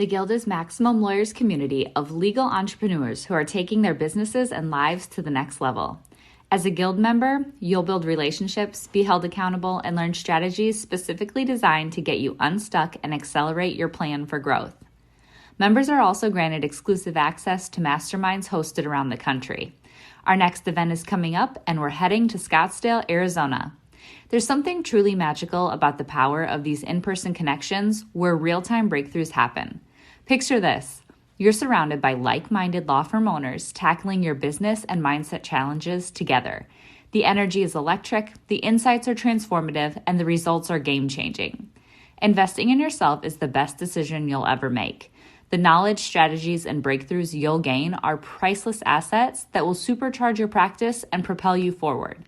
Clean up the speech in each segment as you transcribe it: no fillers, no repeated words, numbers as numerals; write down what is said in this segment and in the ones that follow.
The Guild is Maximum Lawyers' community of legal entrepreneurs who are taking their businesses and lives to the next level. As a Guild member, you'll build relationships, be held accountable, and learn strategies specifically designed to get you unstuck and accelerate your plan for growth. Members are also granted exclusive access to masterminds hosted around the country. Our next event is coming up, and we're heading to Scottsdale, Arizona. There's something truly magical about the power of these in-person connections where real-time breakthroughs happen. Picture this. You're surrounded by like-minded law firm owners tackling your business and mindset challenges together. The energy is electric, the insights are transformative, and the results are game-changing. Investing in yourself is the best decision you'll ever make. The knowledge, strategies, and breakthroughs you'll gain are priceless assets that will supercharge your practice and propel you forward.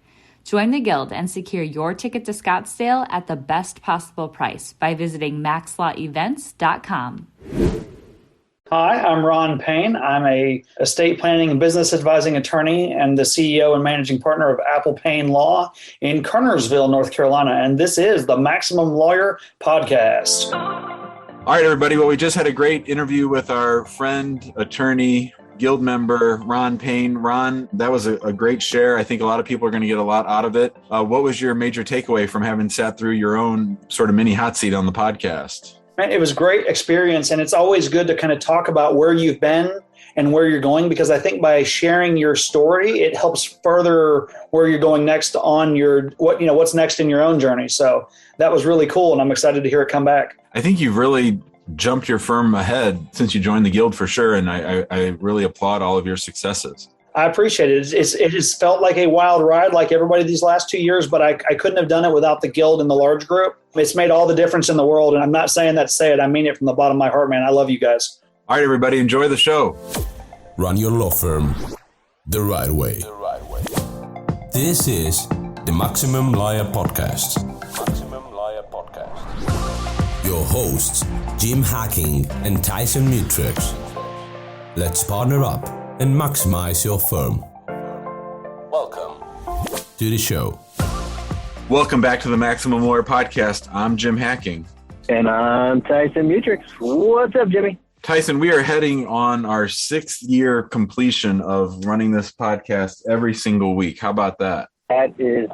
Join the Guild and secure your ticket to Scottsdale at the best possible price by visiting maxlawevents.com. Hi, I'm Ron Payne. I'm a estate planning and business advising attorney and the CEO and managing partner of Apple Payne Law in Kernersville, North Carolina. And this is the Maximum Lawyer Podcast. All right, everybody. Well, we just had a great interview with our friend, attorney, Guild member, Ron Payne. Ron, that was a great share. I think a lot of people are going to get a lot out of it. What was your major takeaway from having sat through your own sort of mini hot seat on the podcast? It was a great experience, and it's always good to kind of talk about where you've been and where you're going, because I think by sharing your story, it helps further where you're going next on what's next in your own journey. So that was really cool, and I'm excited to hear it come back. I think you've really jumped your firm ahead since you joined the Guild for sure, and I really applaud all of your successes. I appreciate it. It has felt like a wild ride like everybody these last 2 years, but I couldn't have done it without the Guild and the large group. It's made all the difference in the world, and I'm not saying that to say it. I mean it from the bottom of my heart, man. I love you guys. All right, everybody, enjoy the show. Run your law firm the right way. This is the Maximum Lawyer Podcast. Your hosts, Jim Hacking and Tyson Mutrux. Let's partner up and maximize your firm. Welcome to the show. Welcome back to the Maximum Lawyer Podcast. I'm Jim Hacking. And I'm Tyson Mutrux. What's up, Jimmy? Tyson, we are heading on our 6th year completion of running this podcast every single week. How about that? That is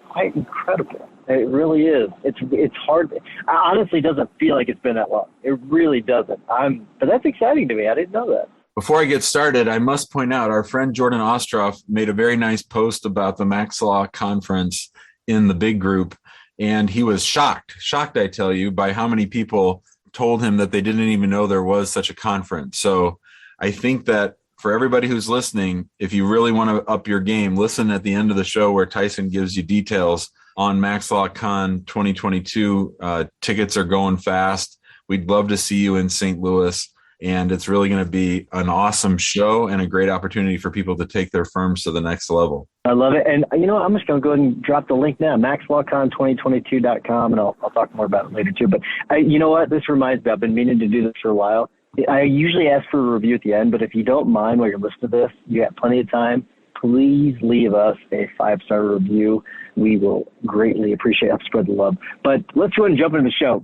quite incredible. It really is. It's hard. It honestly doesn't feel like it's been that long. It really doesn't. But that's exciting to me. I didn't know that. Before I get started, I must point out our friend Jordan Ostroff made a very nice post about the Max Law Conference in the big group, and he was shocked, I tell you, by how many people told him that they didn't even know there was such a conference. So I think that for everybody who's listening, if you really want to up your game, listen at the end of the show where Tyson gives you details on Max Law Con 2022. Tickets are going fast. We'd love to see you in St. Louis. And it's really going to be an awesome show and a great opportunity for people to take their firms to the next level. I love it. And you know what? I'm just going to go ahead and drop the link now, maxlawcon2022.com, and I'll talk more about it later too. But you know what? This reminds me, I've been meaning to do this for a while. I usually ask for a review at the end, but if you don't mind while you're listening to this, you have plenty of time, please leave us a 5-star review. We will greatly appreciate it. Help spread the love. But let's go ahead and jump into the show.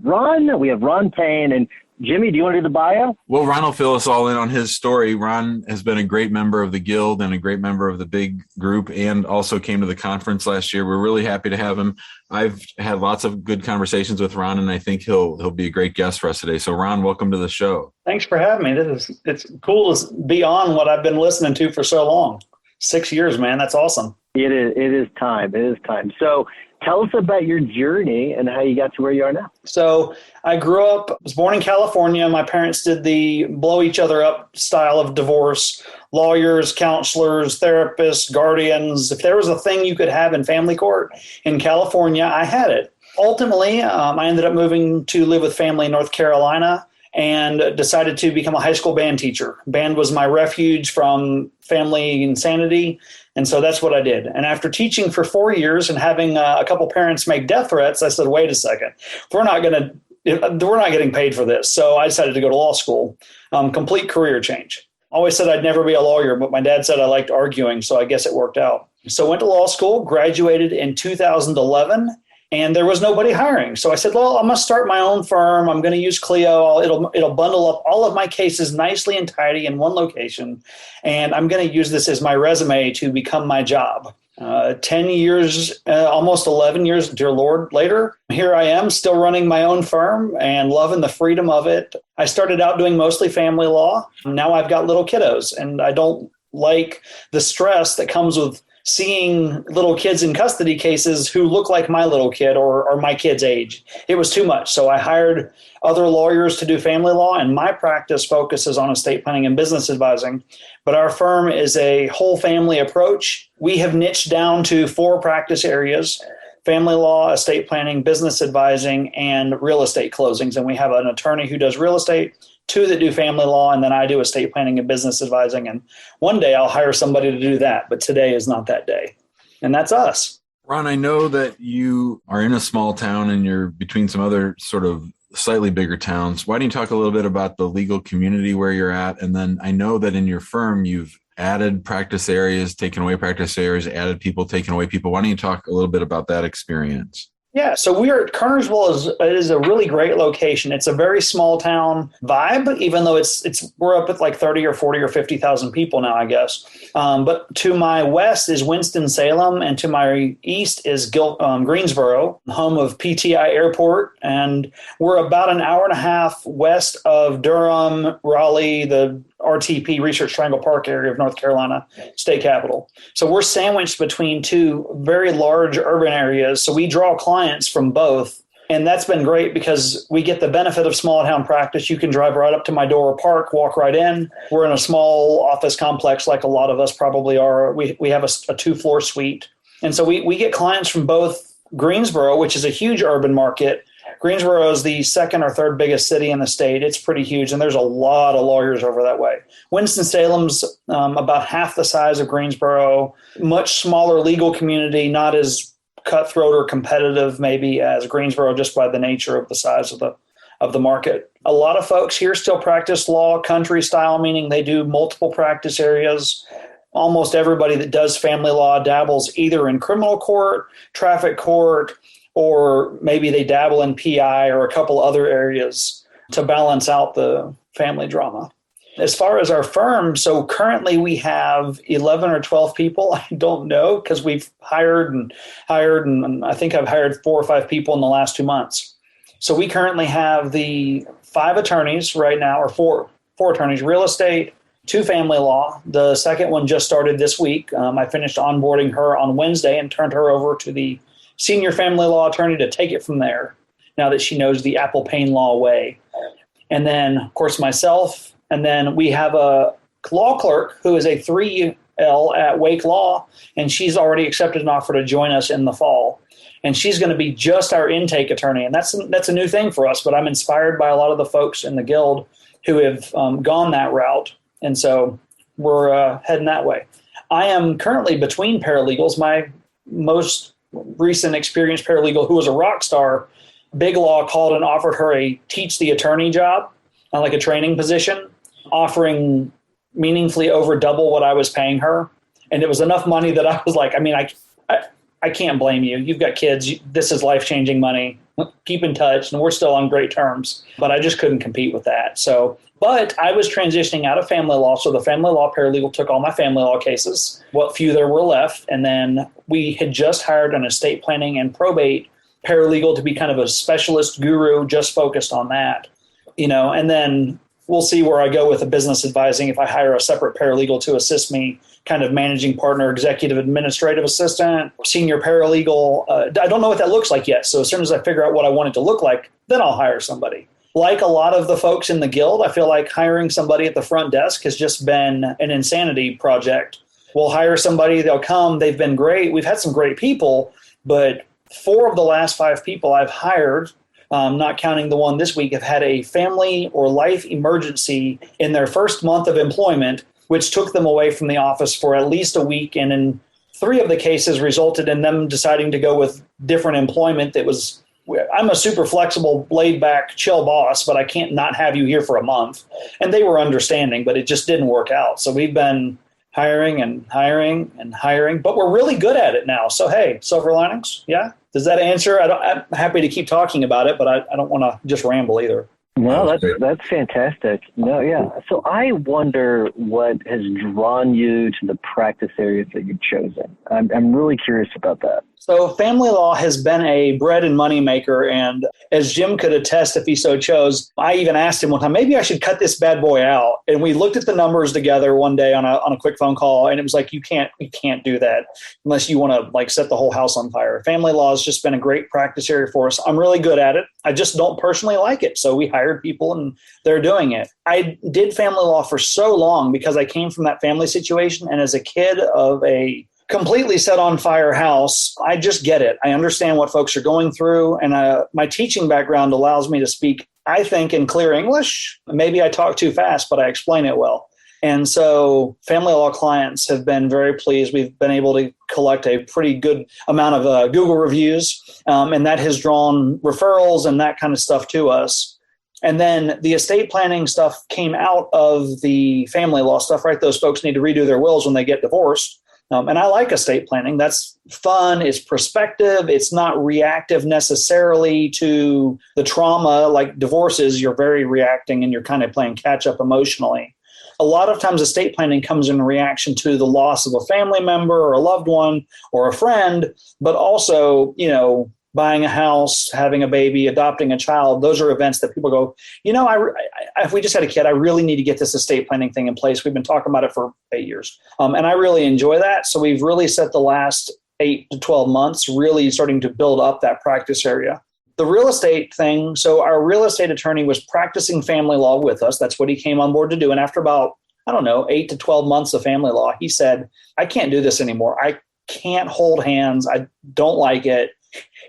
We have Ron Payne, and Jimmy, do you want to do the bio? Well, Ron will fill us all in on his story. Ron has been a great member of the Guild and a great member of the big group, and also came to the conference last year. We're really happy to have him. I've had lots of good conversations with Ron, and I think he'll be a great guest for us today. So, Ron, welcome to the show. Thanks for having me. It's cool to be on what I've been listening to for so long. 6 years, man. That's awesome. It is time. So tell us about your journey and how you got to where you are now. So I was born in California. My parents did the blow each other up style of divorce. Lawyers, counselors, therapists, guardians. If there was a thing you could have in family court in California, I had it. Ultimately, I ended up moving to live with family in North Carolina and decided to become a high school band teacher. Band was my refuge from family insanity. And so that's what I did. And after teaching for 4 years and having a couple parents make death threats, I said, wait a second, we're not getting paid for this. So I decided to go to law school, complete career change. Always said I'd never be a lawyer, but my dad said I liked arguing. So I guess it worked out. So went to law school, graduated in 2011, and there was nobody hiring. So I said, well, I'm going to start my own firm. I'm going to use Clio. It'll bundle up all of my cases nicely and tidy in one location. And I'm going to use this as my resume to become my job. 10 years, almost 11 years, dear Lord, later, here I am still running my own firm and loving the freedom of it. I started out doing mostly family law. Now I've got little kiddos, and I don't like the stress that comes with seeing little kids in custody cases who look like my little kid or my kid's age. It was too much. So I hired other lawyers to do family law, and my practice focuses on estate planning and business advising. But our firm is a whole family approach. We have niched down to 4 practice areas: family law, estate planning, business advising, and real estate closings. And we have an attorney who does real estate, 2 that do family law, and then I do estate planning and business advising. And one day I'll hire somebody to do that, but today is not that day. And that's us. Ron, I know that you are in a small town and you're between some other sort of slightly bigger towns. Why don't you talk a little bit about the legal community where you're at? And then I know that in your firm, you've added practice areas, taken away practice areas, added people, taken away people. Why don't you talk a little bit about that experience? Yeah, so Kernersville is a really great location. It's a very small town vibe, even though we're up at like 30 or 40 or 50,000 people now, I guess. But to my west is Winston-Salem, and to my east is Greensboro, home of PTI Airport. And we're about an hour and a half west of Durham, Raleigh, the RTP, Research Triangle Park area of North Carolina, state capital. So we're sandwiched between 2 very large urban areas. So we draw clients from both. And that's been great because we get the benefit of small town practice. You can drive right up to my door or park, walk right in. We're in a small office complex like a lot of us probably are. We have a 2-floor suite. And so we get clients from both. Greensboro, which is a huge urban market. Greensboro is the 2nd or 3rd biggest city in the state. It's pretty huge, and there's a lot of lawyers over that way. Winston-Salem's about half the size of Greensboro, much smaller legal community, not as cutthroat or competitive maybe as Greensboro, just by the nature of the size of the market. A lot of folks here still practice law country style, meaning they do multiple practice areas. Almost everybody that does family law dabbles either in criminal court, traffic court, or maybe they dabble in PI or a couple other areas to balance out the family drama. As far as our firm, so currently we have 11 or 12 people. I don't know, because we've hired, and I think I've hired 4 or 5 people in the last 2 months. So we currently have the 5 attorneys right now, or four attorneys, real estate, 2 family law. The second one just started this week. I finished onboarding her on Wednesday and turned her over to the senior family law attorney to take it from there, now that she knows the Payne law way. And then, of course, myself. And then we have a law clerk who is a 3L at Wake Law, and she's already accepted an offer to join us in the fall. And she's going to be just our intake attorney. And that's a new thing for us, but I'm inspired by a lot of the folks in the guild who have gone that route. And so we're heading that way. I am currently between paralegals. My most recent experienced paralegal, who was a rock star, Big Law called and offered her a teach the attorney job, like a training position, offering meaningfully over double what I was paying her. And it was enough money that I was like, I can't blame you. You've got kids. This is life-changing money. Keep in touch. And we're still on great terms. But I just couldn't compete with that. But I was transitioning out of family law. So the family law paralegal took all my family law cases, what few there were left. And then we had just hired an estate planning and probate paralegal to be kind of a specialist guru just focused on that. And then we'll see where I go with the business advising if I hire a separate paralegal to assist me, kind of managing partner, executive administrative assistant, senior paralegal. I don't know what that looks like yet. So as soon as I figure out what I want it to look like, then I'll hire somebody. Like a lot of the folks in the guild, I feel like hiring somebody at the front desk has just been an insanity project. We'll hire somebody, they'll come, they've been great. We've had some great people, but 4 of the last 5 people I've hired, not counting the one this week, have had a family or life emergency in their first month of employment, which took them away from the office for at least a week. And in 3 of the cases resulted in them deciding to go with different employment that was, I'm a super flexible, laid back, chill boss, but I can't not have you here for a month. And they were understanding, but it just didn't work out. So we've been hiring and hiring and hiring, but we're really good at it now. So, hey, silver linings. Yeah. Does that answer? I'm happy to keep talking about it, but I don't want to just ramble either. No, that's fantastic. No, yeah. So I wonder what has drawn you to the practice areas that you've chosen. I'm really curious about that. So family law has been a bread and money maker. And as Jim could attest if he so chose, I even asked him one time, maybe I should cut this bad boy out. And we looked at the numbers together one day on a quick phone call. And it was like, you can't do that unless you want to like set the whole house on fire. Family law has just been a great practice area for us. I'm really good at it. I just don't personally like it. So we hired people and they're doing it. I did family law for so long because I came from that family situation. And as a kid of a completely set on fire house, I just get it. I understand what folks are going through. And my teaching background allows me to speak, I think, in clear English. Maybe I talk too fast, but I explain it well. And so family law clients have been very pleased. We've been able to collect a pretty good amount of Google reviews, and that has drawn referrals and that kind of stuff to us. And then the estate planning stuff came out of the family law stuff, right? Those folks need to redo their wills when they get divorced. And I like estate planning. That's fun. It's prospective. It's not reactive necessarily to the trauma. Like divorces, you're very reacting and you're kind of playing catch up emotionally. A lot of times estate planning comes in reaction to the loss of a family member or a loved one or a friend, but also, buying a house, having a baby, adopting a child. Those are events that people go, if we just had a kid, I really need to get this estate planning thing in place. We've been talking about it for 8 years. And I really enjoy that. So we've really set the last 8 to 12 months really starting to build up that practice area. The real estate thing, so our real estate attorney was practicing family law with us. That's what he came on board to do. And after about, 8 to 12 months of family law, he said, I can't do this anymore. I can't hold hands. I don't like it.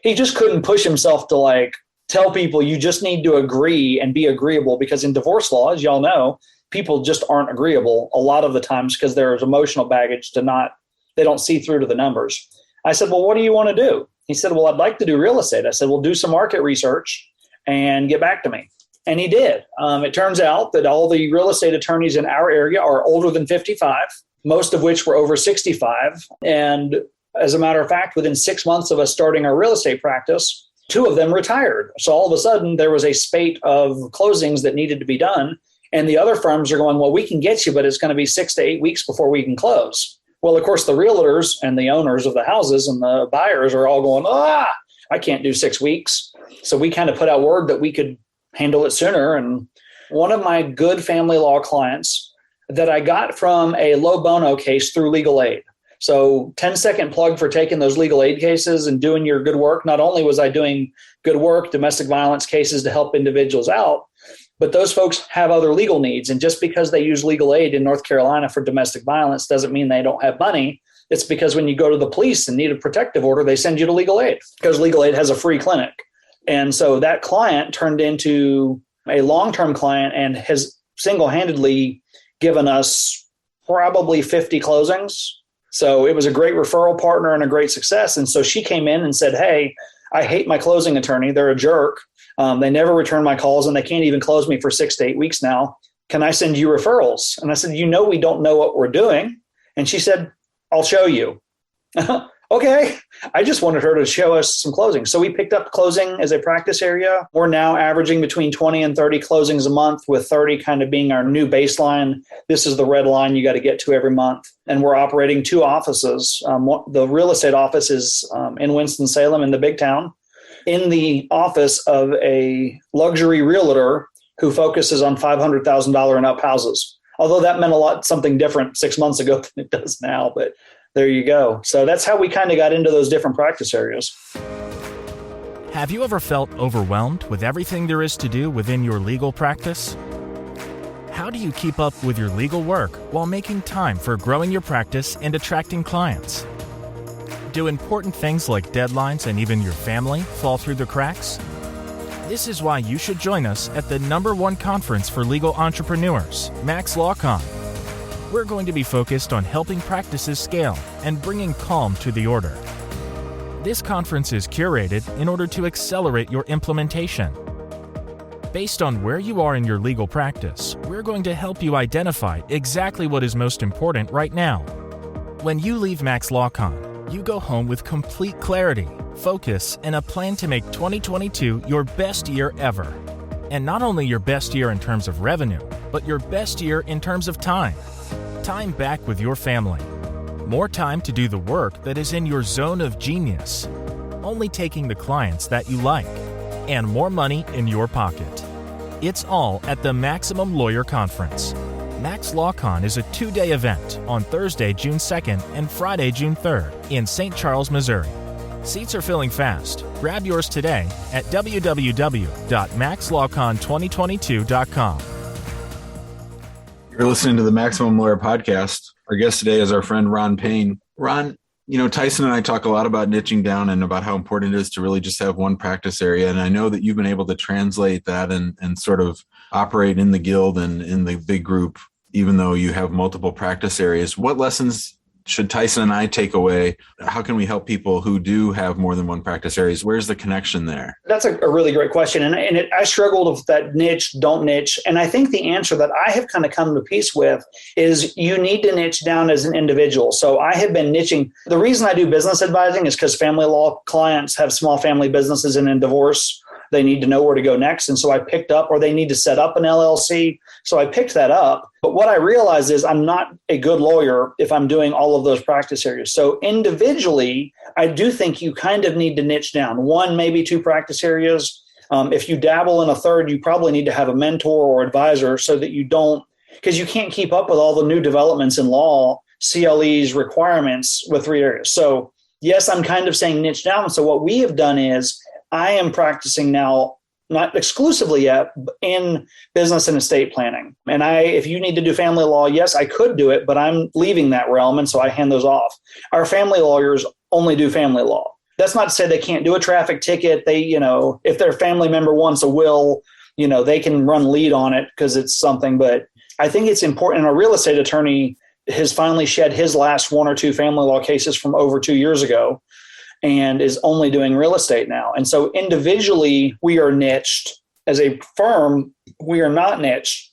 He just couldn't push himself to tell people you just need to agree and be agreeable, because in divorce law, as y'all know, people just aren't agreeable a lot of the times because there's emotional baggage they don't see through to the numbers. I said, well, what do you want to do? He said, well, I'd like to do real estate. I said, well, do some market research and get back to me. And he did. It turns out that all the real estate attorneys in our area are older than 55, most of which were over 65. And as a matter of fact, within 6 months of us starting our real estate practice, 2 of them retired. So all of a sudden, there was a spate of closings that needed to be done. And the other firms are going, well, we can get you, but it's going to be 6 to 8 weeks before we can close. Well, of course, the realtors and the owners of the houses and the buyers are all going, I can't do 6 weeks. So we kind of put out word that we could handle it sooner. And one of my good family law clients that I got from a low bono case through legal aid. So 10-second plug for taking those legal aid cases and doing your good work. Not only was I doing good work, domestic violence cases to help individuals out, but those folks have other legal needs. And just because they use legal aid in North Carolina for domestic violence doesn't mean they don't have money. It's because when you go to the police and need a protective order, they send you to legal aid because legal aid has a free clinic. And so that client turned into a long-term client and has single-handedly given us probably 50 closings. So it was a great referral partner and a great success. And so she came in and said, hey, I hate my closing attorney. They're a jerk. They never return my calls and they can't even close me for 6 to 8 weeks now. Can I send you referrals? And I said, we don't know what we're doing. And she said, I'll show you. Okay. I just wanted her to show us some closings. So we picked up closing as a practice area. We're now averaging between 20 and 30 closings a month, with 30 kind of being our new baseline. This is the red line you got to get to every month. And we're operating 2 offices. The real estate office is in Winston-Salem in the big town, in the office of a luxury realtor who focuses on $500,000 and up houses. Although that meant something different 6 months ago than it does now, but there you go. So that's how we kind of got into those different practice areas. Have you ever felt overwhelmed with everything there is to do within your legal practice? How do you keep up with your legal work while making time for growing your practice and attracting clients? Do important things like deadlines and even your family fall through the cracks? This is why you should join us at the #1 conference for legal entrepreneurs, Max LawCon. We're going to be focused on helping practices scale and bringing calm to the order. This conference is curated in order to accelerate your implementation. Based on where you are in your legal practice, we're going to help you identify exactly what is most important right now. When you leave Max LawCon, you go home with complete clarity, focus, and a plan to make 2022 your best year ever. And not only your best year in terms of revenue, but your best year in terms of time. Time back with your family. More time to do the work that is in your zone of genius. Only taking the clients that you like. And more money in your pocket. It's all at the Maximum Lawyer Conference. Max LawCon is a 2-day event on Thursday, June 2nd and Friday, June 3rd in St. Charles, Missouri. Seats are filling fast. Grab yours today at www.maxlawcon2022.com. You're listening to the Maximum Lawyer Podcast. Our guest today is our friend Ron Payne. Ron, Tyson and I talk a lot about niching down and about how important it is to really just have one practice area. And I know that you've been able to translate that and sort of operate in the guild and in the big group, even though you have multiple practice areas. What lessons should Tyson and I take away? How can we help people who do have more than one practice areas? Where's the connection there? That's a really great question. I struggled with that niche, don't niche. And I think the answer that I have kind of come to peace with is you need to niche down as an individual. So I have been niching. The reason I do business advising is because family law clients have small family businesses and in divorce, they need to know where to go next. And so I picked up, or they need to set up an LLC. So I picked that up. But what I realized is I'm not a good lawyer if I'm doing all of those practice areas. So individually, I do think you kind of need to niche down 1, maybe 2 practice areas. If you dabble in a third, you probably need to have a mentor or advisor so that you don't, because you can't keep up with all the new developments in law, CLE's requirements with 3 areas. So yes, I'm kind of saying niche down. So what we have done is I am practicing now, not exclusively yet, in business and estate planning. And if you need to do family law, yes, I could do it, but I'm leaving that realm. And so I hand those off. Our family lawyers only do family law. That's not to say they can't do a traffic ticket. They, if their family member wants a will, they can run lead on it because it's something. But I think it's important. And a real estate attorney has finally shed his last 1 or 2 family law cases from over 2 years ago, and is only doing real estate now. And so individually, we are niched. As a firm, we are not niched.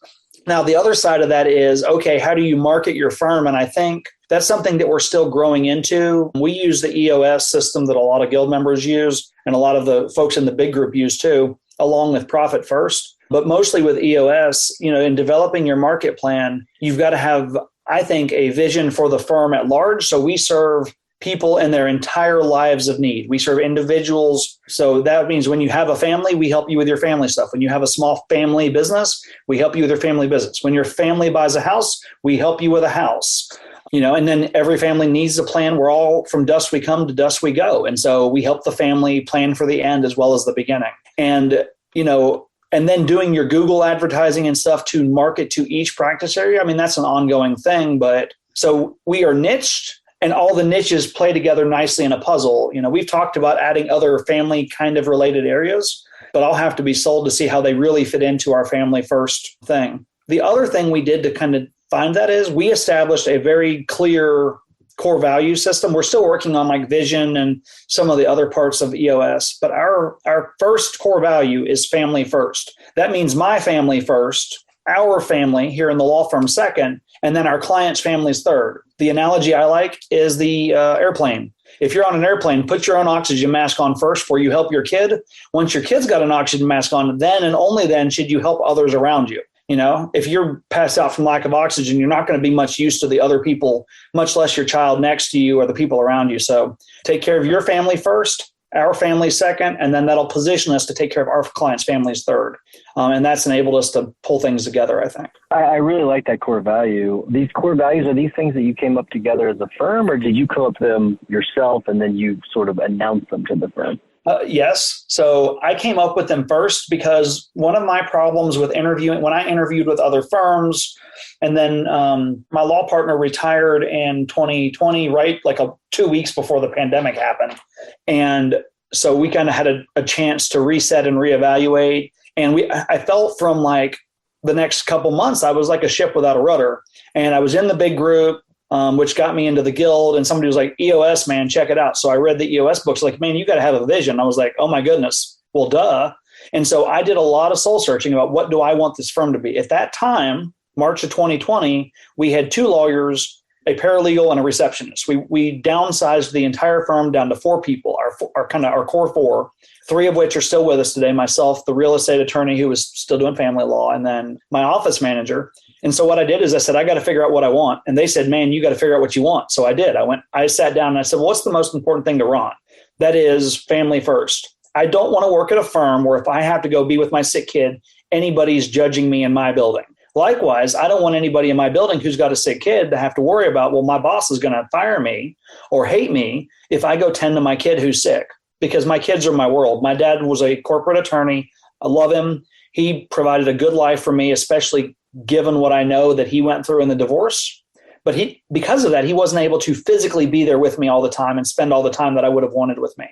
Now, the other side of that is, okay, how do you market your firm? And I think that's something that we're still growing into. We use the EOS system that a lot of guild members use, and a lot of the folks in the big group use too, along with Profit First. But mostly with EOS, in developing your market plan, you've got to have, I think, a vision for the firm at large. So we serve people in their entire lives of need. We serve individuals. So that means when you have a family, we help you with your family stuff. When you have a small family business, we help you with your family business. When your family buys a house, we help you with a house. And then every family needs a plan. We're all from dust we come to dust we go. And so we help the family plan for the end as well as the beginning. And, and then doing your Google advertising and stuff to market to each practice area. I mean, that's an ongoing thing. But so we are niched. And all the niches play together nicely in a puzzle. We've talked about adding other family kind of related areas, but I'll have to be sold to see how they really fit into our family first thing. The other thing we did to kind of find that is we established a very clear core value system. We're still working on like vision and some of the other parts of EOS, but our first core value is family first. That means my family first, our family here in the law firm second, and then our client's family's third. The analogy I like is the airplane. If you're on an airplane, put your own oxygen mask on first before you help your kid. Once your kid's got an oxygen mask on, then and only then should you help others around you. If you're passed out from lack of oxygen, you're not going to be much use to the other people, much less your child next to you or the people around you. So take care of your family first, our family second, and then that'll position us to take care of our clients' families third. And that's enabled us to pull things together, I think. I really like that core value. These core values, are these things that you came up together as a firm, or did you come up with them yourself and then you sort of announced them to the firm? Yes. So I came up with them first because one of my problems with interviewing, when I interviewed with other firms, and then my law partner retired in 2020, right? Like 2 weeks before the pandemic happened. And so we kind of had a chance to reset and reevaluate. And I felt from like the next couple months, I was like a ship without a rudder. And I was in the big group, which got me into the guild. And somebody was like, EOS, man, check it out. So I read the EOS books, like, man, you got to have a vision. I was like, oh my goodness, well, duh. And so I did a lot of soul searching about what do I want this firm to be. At that time, March of 2020, we had 2 lawyers a paralegal, and a receptionist. We downsized the entire firm down to 4 people, our core 4, 3 of which are still with us today. Myself, the real estate attorney who was still doing family law, and then my office manager. And so what I did is I said, I got to figure out what I want. And they said, man, you got to figure out what you want. So I did. I sat down and I said, well, what's the most important thing to Ron? That is family first. I don't want to work at a firm where if I have to go be with my sick kid, anybody's judging me in my building. Likewise, I don't want anybody in my building who's got a sick kid to have to worry about, well, my boss is going to fire me or hate me if I go tend to my kid who's sick, because my kids are my world. My dad was a corporate attorney. I love him. He provided a good life for me, especially given what I know that he went through in the divorce. But because of that, he wasn't able to physically be there with me all the time and spend all the time that I would have wanted with me.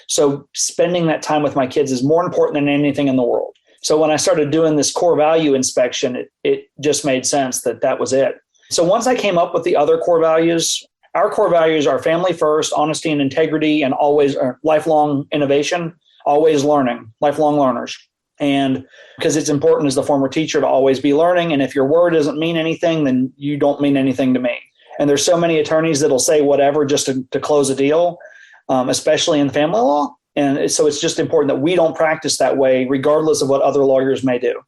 So spending that time with my kids is more important than anything in the world. So when I started doing this core value inspection, it just made sense that was it. So once I came up with the other core values, our core values are family first, honesty and integrity, and always lifelong innovation, always learning, lifelong learners. And because it's important as the former teacher to always be learning. And if your word doesn't mean anything, then you don't mean anything to me. And there's so many attorneys that'll say whatever just to close a deal, especially in family law. And so it's just important that we don't practice that way, regardless of what other lawyers may do.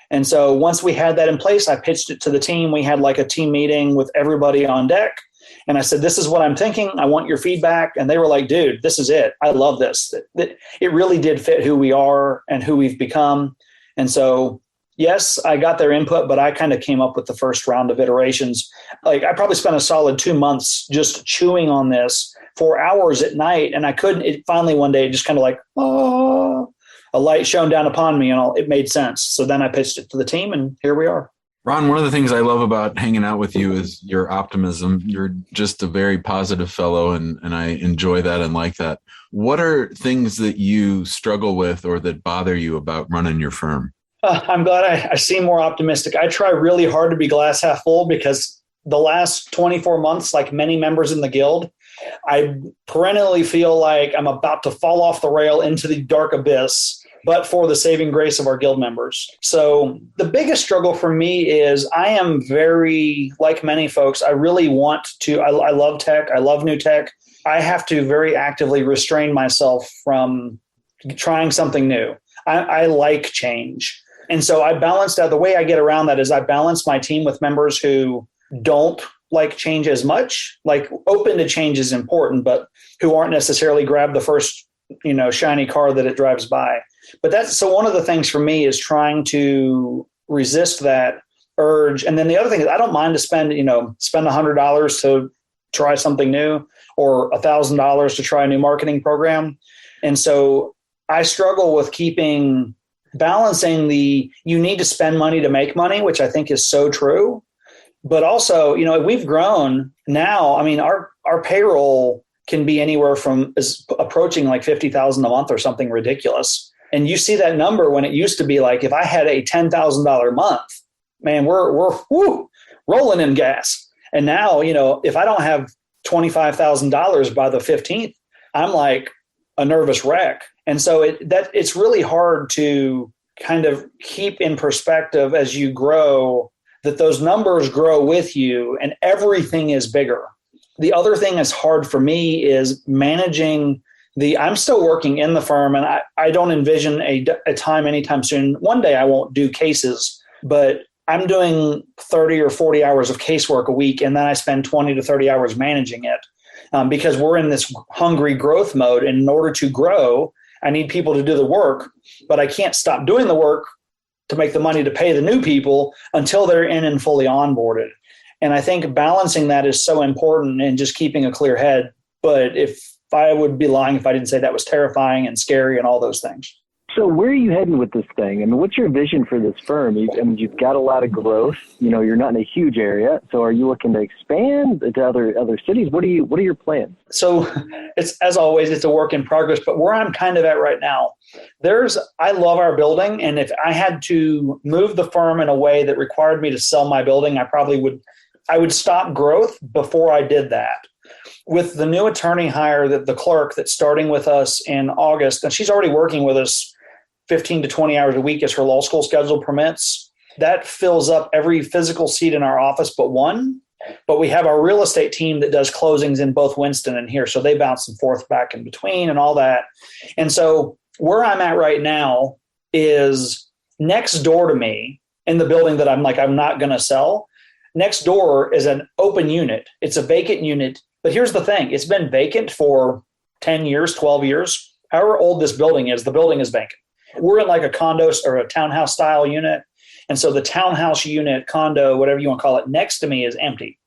And so once we had that in place, I pitched it to the team. We had like a team meeting with everybody on deck. And I said, this is what I'm thinking. I want your feedback. And they were like, dude, this is it. I love this. It really did fit who we are and who we've become. And so, yes, I got their input, but I kind of came up with the first round of iterations. Like I probably spent a solid 2 months just chewing on this for hours at night. And I couldn't, it finally one day just kind of like, oh, a light shone down upon me and it made sense. So then I pitched it to the team and here we are. Ron, one of the things I love about hanging out with you is your optimism. You're just a very positive fellow, and I enjoy that and like that. What are things that you struggle with or that bother you about running your firm? I'm glad I seem more optimistic. I try really hard to be glass half full because the last 24 months, like many members in the guild, I perennially feel like I'm about to fall off the rail into the dark abyss, but for the saving grace of our guild members. So the biggest struggle for me is I am very, like many folks, I really want to, I love tech. I love new tech. I have to very actively restrain myself from trying something new. I like change. And so I balanced out, the way I get around that is I balance my team with members who don't like change as much, like open to change is important, but who aren't necessarily grab the first, shiny car that it drives by. But so one of the things for me is trying to resist that urge. And then the other thing is I don't mind to spend $100 to try something new or $1,000 to try a new marketing program. And so I struggle with balancing you need to spend money to make money, which I think is so true. But also, we've grown now. I mean, our payroll can be anywhere from is approaching like $50,000 a month or something ridiculous. And you see that number when it used to be like, if I had a $10,000 month, man, we're rolling in gas. And now, if I don't have $25,000 by the 15th, I'm like a nervous wreck. And so it's really hard to kind of keep in perspective as you grow, that those numbers grow with you and everything is bigger. The other thing that's hard for me is managing I'm still working in the firm and I don't envision a time anytime soon. One day I won't do cases, but I'm doing 30 or 40 hours of casework a week. And then I spend 20 to 30 hours managing it because we're in this hungry growth mode. And in order to grow, I need people to do the work, but I can't stop doing the work to make the money to pay the new people until they're in and fully onboarded. And I think balancing that is so important and just keeping a clear head. But if I would be lying if I didn't say that was terrifying and scary and all those things. So where are you heading with this thing? I mean, what's your vision for this firm? You've got a lot of growth. You're not in a huge area. So are you looking to expand to other cities? What are your plans? So it's, as always, it's a work in progress, but where I'm kind of at right now, I love our building. And if I had to move the firm in a way that required me to sell my building, I would stop growth before I did that. With the new attorney hire, the clerk that's starting with us in August, and she's already working with us 15 to 20 hours a week as her law school schedule permits, that fills up every physical seat in our office but one. But we have our real estate team that does closings in both Winston and here. So they bounce and forth back in between and all that. And so where I'm at right now is next door to me in the building that I'm not going to sell. Next door is an open unit. It's a vacant unit. But here's the thing. It's been vacant for 10 years, 12 years. However old this building is, the building is vacant. We're in like a condo or a townhouse style unit. And so the townhouse unit, condo, whatever you want to call it, next to me is empty.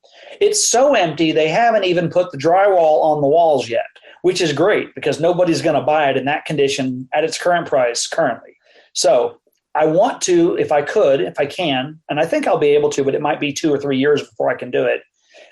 It's so empty, they haven't even put the drywall on the walls yet, which is great because nobody's going to buy it in that condition at its current price currently. So I want to, if I can, and I think I'll be able to, but it might be 2 or 3 years before I can do it.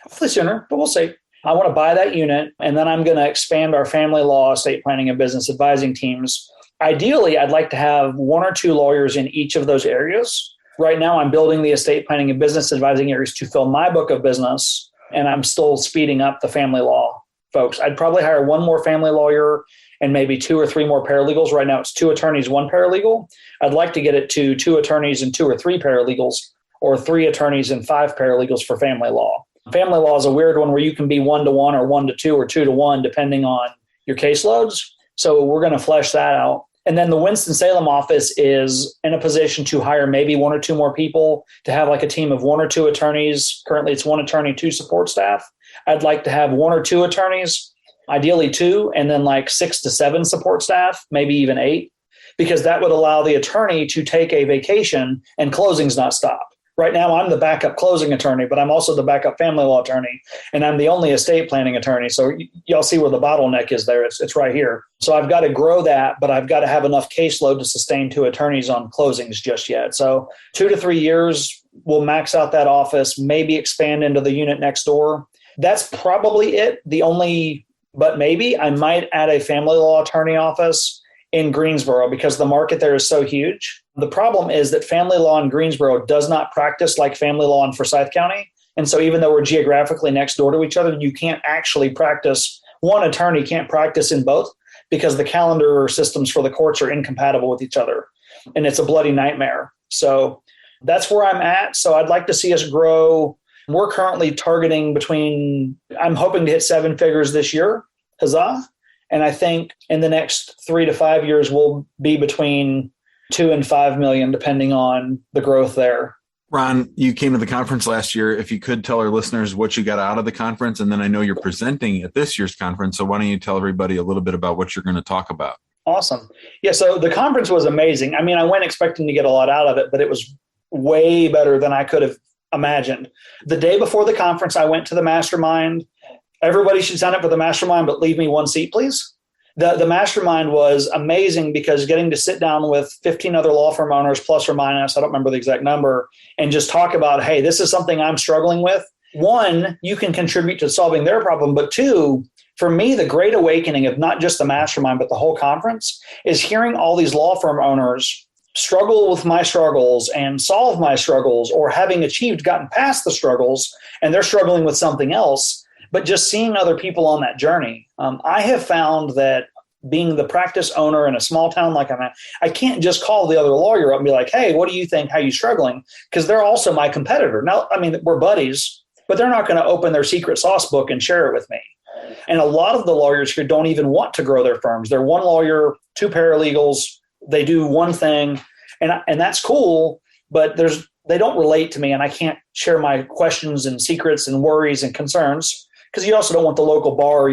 Hopefully sooner, but we'll see. I want to buy that unit, and then I'm going to expand our family law, estate planning, and business advising teams. Ideally, I'd like to have 1 or 2 lawyers in each of those areas. Right now, I'm building the estate planning and business advising areas to fill my book of business, and I'm still speeding up the family law folks. I'd probably hire 1 more family lawyer and maybe 2 or 3 more paralegals. Right now, it's 2 attorneys, 1 paralegal. I'd like to get it to 2 attorneys and 2 or 3 paralegals, or 3 attorneys and 5 paralegals for family law. Family law is a weird one where you can be 1-1 or 1-2 or 2-1, depending on your caseloads. So we're going to flesh that out. And then the Winston-Salem office is in a position to hire maybe 1 or 2 more people to have like a team of 1 or 2 attorneys. Currently, it's 1 attorney, 2 support staff. I'd like to have 1 or 2 attorneys, ideally 2, and then like 6 to 7 support staff, maybe even 8, because that would allow the attorney to take a vacation and closings not stop. Right now, I'm the backup closing attorney, but I'm also the backup family law attorney, and I'm the only estate planning attorney. So y'all see where the bottleneck is there. It's right here. So I've got to grow that, but I've got to have enough caseload to sustain 2 attorneys on closings just yet. So 2 to 3 years, we'll max out that office, maybe expand into the unit next door. That's probably it. But maybe I might add a family law attorney office in Greensboro because the market there is so huge. The problem is that family law in Greensboro does not practice like family law in Forsyth County. And so even though we're geographically next door to each other, you can't actually practice, one attorney can't practice in both because the calendar systems for the courts are incompatible with each other. And it's a bloody nightmare. So that's where I'm at. So I'd like to see us grow. We're currently targeting I'm hoping to hit 7 figures this year. Huzzah. And I think in the next 3 to 5 years, we'll be between 2 and 5 million, depending on the growth there. Ron, you came to the conference last year. If you could tell our listeners what you got out of the conference, and then I know you're presenting at this year's conference. So why don't you tell everybody a little bit about what you're going to talk about? Awesome. Yeah, so the conference was amazing. I mean, I went expecting to get a lot out of it, but it was way better than I could have imagined. The day before the conference, I went to the mastermind. Everybody should sign up for the mastermind, but leave me 1 seat, please. The mastermind was amazing because getting to sit down with 15 other law firm owners, plus or minus, I don't remember the exact number, and just talk about, hey, this is something I'm struggling with. 1, you can contribute to solving their problem. But 2, for me, the great awakening of not just the mastermind, but the whole conference is hearing all these law firm owners struggle with my struggles and solve my struggles, or having gotten past the struggles, and they're struggling with something else. But just seeing other people on that journey, I have found that being the practice owner in a small town like I'm at, I can't just call the other lawyer up and be like, hey, what do you think? How are you struggling? Because they're also my competitor. Now, I mean, we're buddies, but they're not going to open their secret sauce book and share it with me. And a lot of the lawyers here don't even want to grow their firms. They're 1 lawyer, 2 paralegals. They do one thing, and that's cool, but they don't relate to me, and I can't share my questions and secrets and worries and concerns. Because you also don't want the local bar,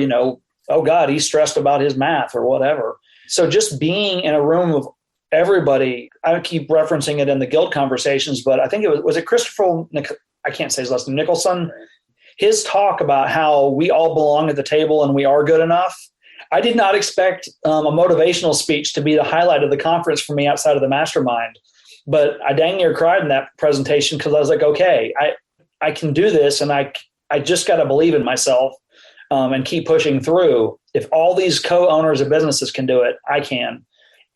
oh God, he's stressed about his math or whatever. So just being in a room of everybody, I keep referencing it in the guild conversations, but I think was it Christopher, I can't say his last name, Nicholson, his talk about how we all belong at the table and we are good enough. I did not expect a motivational speech to be the highlight of the conference for me outside of the mastermind, but I dang near cried in that presentation because I was like, okay, I can do this, and I just got to believe in myself and keep pushing through. If all these co-owners of businesses can do it, I can.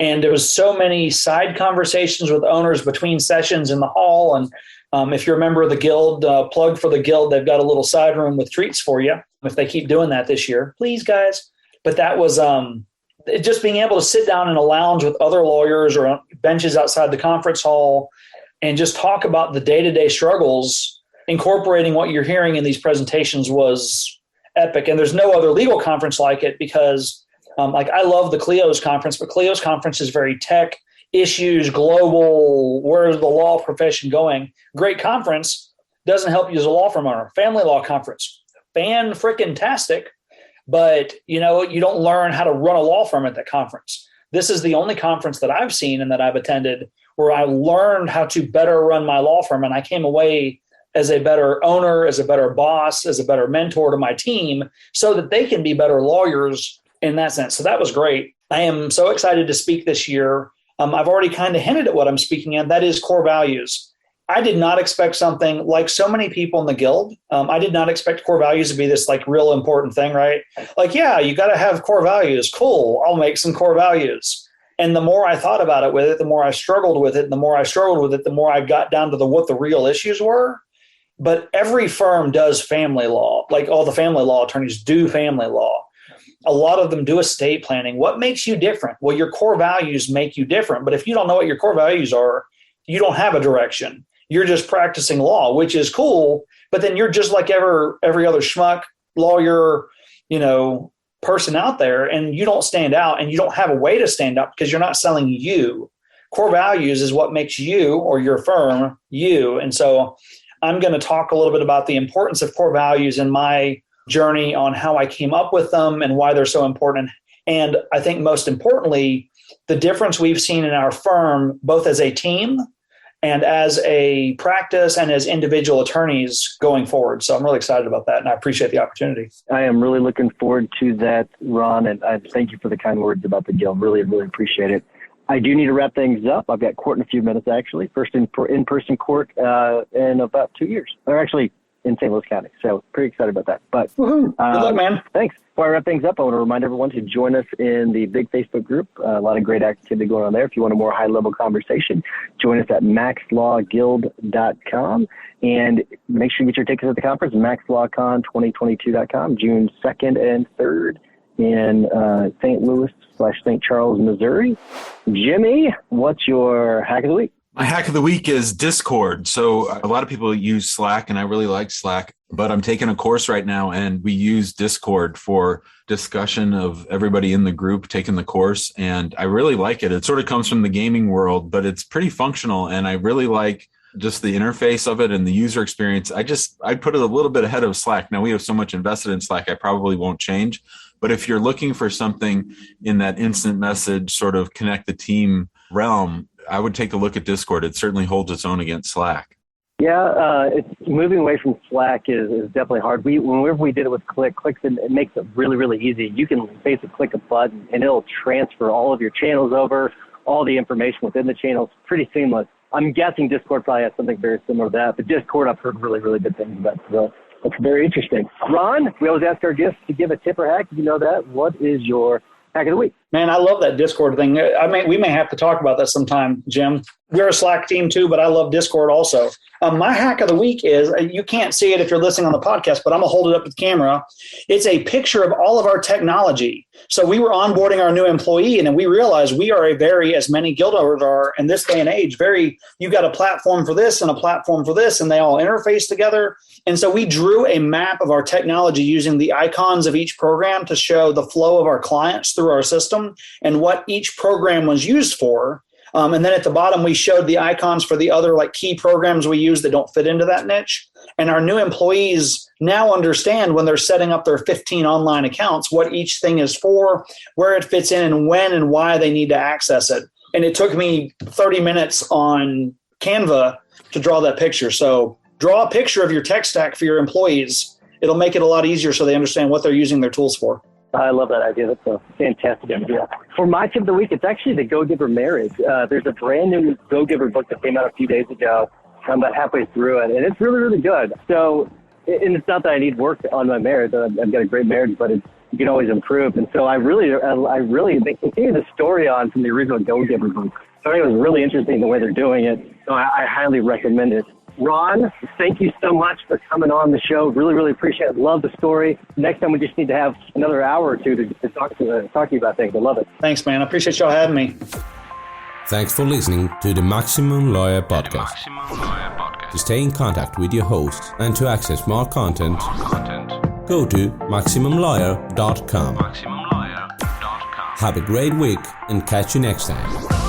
And there was so many side conversations with owners between sessions in the hall. And if you're a member of the guild, plug for the guild, they've got a little side room with treats for you if they keep doing that this year. Please, guys. But that was just being able to sit down in a lounge with other lawyers or benches outside the conference hall and just talk about the day-to-day struggles incorporating what you're hearing in these presentations was epic. And there's no other legal conference like it because I love the Clio's conference, but Clio's conference is very tech issues, global, where's the law profession going? Great conference, doesn't help you as a law firm owner. Family law conference, fan-frickin-tastic, but you don't learn how to run a law firm at that conference. This is the only conference that I've seen and that I've attended where I learned how to better run my law firm, and I came away as a better owner, as a better boss, as a better mentor to my team so that they can be better lawyers in that sense. So that was great. I am so excited to speak this year. I've already kind of hinted at what I'm speaking at. That is core values. I did not expect something like so many people in the guild. I did not expect core values to be this like real important thing, right? Like, yeah, you got to have core values. Cool. I'll make some core values. And the more I thought about it with it, the more I struggled with it. And the more I struggled with it, the more I got down to what the real issues were. But every firm does family law. Like all the family law attorneys do family law. A lot of them do estate planning. What makes you different? Well, your core values make you different. But if you don't know what your core values are, you don't have a direction. You're just practicing law, which is cool. But then you're just like every other schmuck lawyer, person out there, and you don't stand out, and you don't have a way to stand out because you're not selling you. Core values is what makes you or your firm you. And so I'm going to talk a little bit about the importance of core values in my journey on how I came up with them and why they're so important. And I think most importantly, the difference we've seen in our firm, both as a team and as a practice and as individual attorneys going forward. So I'm really excited about that, and I appreciate the opportunity. I am really looking forward to that, Ron, and I thank you for the kind words about the guild. Really, really appreciate it. I do need to wrap things up. I've got court in a few minutes, actually. First in-person court in about 2 years, or actually in St. Louis County. So pretty excited about that. But good luck, man. Thanks. Before I wrap things up, I want to remind everyone to join us in the big Facebook group. A lot of great activity going on there. If you want a more high-level conversation, join us at maxlawguild.com. And make sure you get your tickets at the conference, maxlawcon2022.com, June 2nd and 3rd in St. Louis/St. Charles, Missouri. Jimmy, what's your hack of the week? My hack of the week is Discord. So a lot of people use Slack, and I really like Slack, but I'm taking a course right now, and we use Discord for discussion of everybody in the group taking the course. And I really like it. It sort of comes from the gaming world, but it's pretty functional. And I really like just the interface of it and the user experience. I put it a little bit ahead of Slack. Now we have so much invested in Slack, I probably won't change. But if you're looking for something in that instant message sort of connect the team realm, I would take a look at Discord. It certainly holds its own against Slack. Yeah, it's moving away from Slack is definitely hard. Whenever we did it with Clicks, it makes it really, really easy. You can basically click a button and it'll transfer all of your channels over, all the information within the channels. Pretty seamless. I'm guessing Discord probably has something very similar to that, but Discord I've heard really, really good things about. So that's very interesting. Ron, we always ask our guests to give a tip or hack. You know that. What is your hack of the week? Man, I love that Discord thing. We may have to talk about that sometime, Jim. We're a Slack team too, but I love Discord also. My hack of the week is, you can't see it if you're listening on the podcast, but I'm going to hold it up with the camera. It's a picture of all of our technology. So we were onboarding our new employee, and then we realized we are as many guild owners are in this day and age, you got a platform for this and a platform for this, and they all interface together. And so we drew a map of our technology using the icons of each program to show the flow of our clients through our system and what each program was used for. And then at the bottom, we showed the icons for the other key programs we use that don't fit into that niche. And our new employees now understand when they're setting up their 15 online accounts, what each thing is for, where it fits in, and when and why they need to access it. And it took me 30 minutes on Canva to draw that picture. So draw a picture of your tech stack for your employees. It'll make it a lot easier so they understand what they're using their tools for. I love that idea. That's a fantastic idea. For my tip of the week, it's actually the Go-Giver Marriage. There's a brand new Go-Giver book that came out a few days ago. I'm about halfway through it, and it's really, really good. So, and it's not that I need work on my marriage. I've got a great marriage, but you can always improve. And so they continue the story on from the original Go-Giver book. So I think it was really interesting the way they're doing it. So I highly recommend it. Ron, thank you so much for coming on the show. Really, really appreciate it. Love the story. Next time we just need to have another hour or two to talk to you about things. I love it. Thanks, man. I appreciate y'all having me. Thanks for listening to the Maximum Lawyer Podcast. To stay in contact with your host and to access more content, go to MaximumLawyer.com. Have a great week and catch you next time.